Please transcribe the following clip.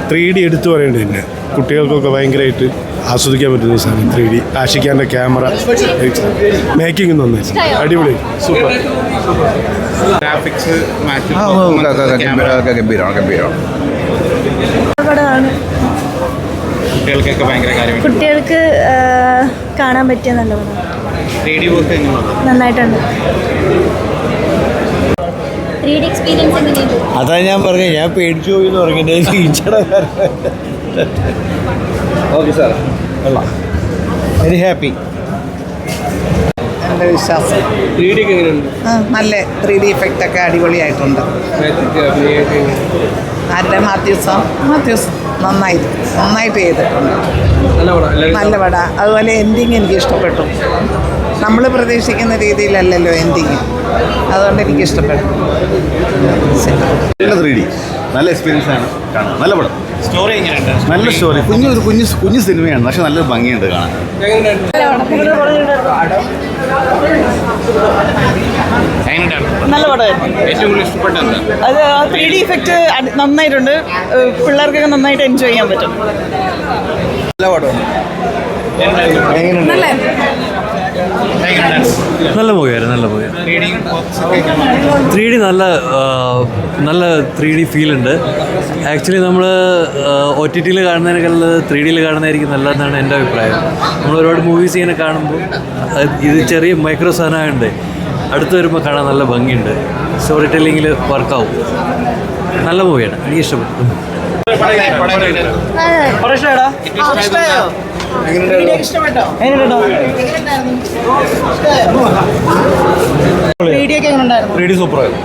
3D എടുത്തു പറയേണ്ടത് തന്നെ കുട്ടികൾക്കൊക്കെ ഭയങ്കരമായിട്ട് ആസ്വദിക്കാൻ പറ്റുന്ന സാധനം 3D. ആഷിഖാൻ്റെ ക്യാമറ മേക്കിംഗ് നന്നായി, അടിപൊളി, സൂപ്പർ. ഗ്രാഫിക്സ് കുട്ടികൾക്കൊക്കെ ഭയങ്കര കാര്യമാണ്. കുട്ടികൾക്ക് കാണാൻ പറ്റിയ നല്ല പടം. 3D വർക്ക് നന്നായിട്ടുണ്ട്. 3D എക്സ്പീരിയൻസ് എങ്ങനെയുണ്ട്? അതാ ഞാൻ പറഞ്ഞു, ഞാൻ പേടിച്ചു പോയി എന്ന് പറഞ്ഞിട്ട് ഓക്കെ സാർ, വെരി ഹാപ്പി. എൻ്റെ വിശ്വാസം 3D ഒക്കെ എങ്ങനെയുണ്ട്? നല്ല 3D ഇഫക്റ്റ് ഒക്കെ അടിപൊളിയായിട്ടുണ്ട്. ആരുടെ മാത്യൂസ് നന്നായിട്ട് ചെയ്തിട്ടുണ്ട്. നല്ല പട. അതുപോലെ എൻഡിങ് എനിക്ക് ഇഷ്ടപ്പെട്ടു. നമ്മൾ പ്രതീക്ഷിക്കുന്ന രീതിയിലല്ലല്ലോ എൻഡിങ്, അതുകൊണ്ട് എനിക്ക് ഇഷ്ടപ്പെട്ടു. നല്ല 3D, നല്ല എക്സ്പീരിയൻസ് ആണ് കാണാൻ. നല്ല പടം, സ്റ്റോറി എങ്ങനെയുണ്ട്? നല്ല സ്റ്റോറി, കുഞ്ഞു സിനിമയാണ്, പക്ഷെ നല്ല ഭംഗിയുണ്ട് കാണാൻ. നല്ല പടമായിരുന്നു. ഏറ്റവും കൂടുതൽ ഇഷ്ടപ്പെട്ടത് അത് 3D ഇഫക്റ്റ് നന്നായിട്ടുണ്ട്. പിള്ളേർക്കൊക്കെ നന്നായിട്ട് എൻജോയ് ചെയ്യാൻ പറ്റും. നല്ല പടമാണ്. നല്ല മൂവിയായിരുന്നു, നല്ല മൂവിയായിരുന്നു. 3D നല്ല 3D ഫീലുണ്ട്. ആക്ച്വലി നമ്മൾ OTT-യിൽ കാണുന്നതിനേക്കാൾ 3D-യിൽ കാണുന്നതായിരിക്കും നല്ലതെന്നാണ് എൻ്റെ അഭിപ്രായം. നമ്മൾ ഒരുപാട് മൂവീസ് ഇങ്ങനെ കാണുമ്പോൾ ഇത് ചെറിയ മൈക്രോ സാധനമായുണ്ട്, അടുത്ത് വരുമ്പോൾ കാണാൻ നല്ല ഭംഗിയുണ്ട്. സ്റ്റോറി ടെല്ലിങ്ങിൽ വർക്കാവും. നല്ല മൂവിയാണ്, എനിക്ക് ഇഷ്ടപ്പെട്ടു. വീഡിയോ ഒക്കെ എങ്ങനെ ഉണ്ടായിരുന്നു? 3D സൂപ്പറായിരുന്നു.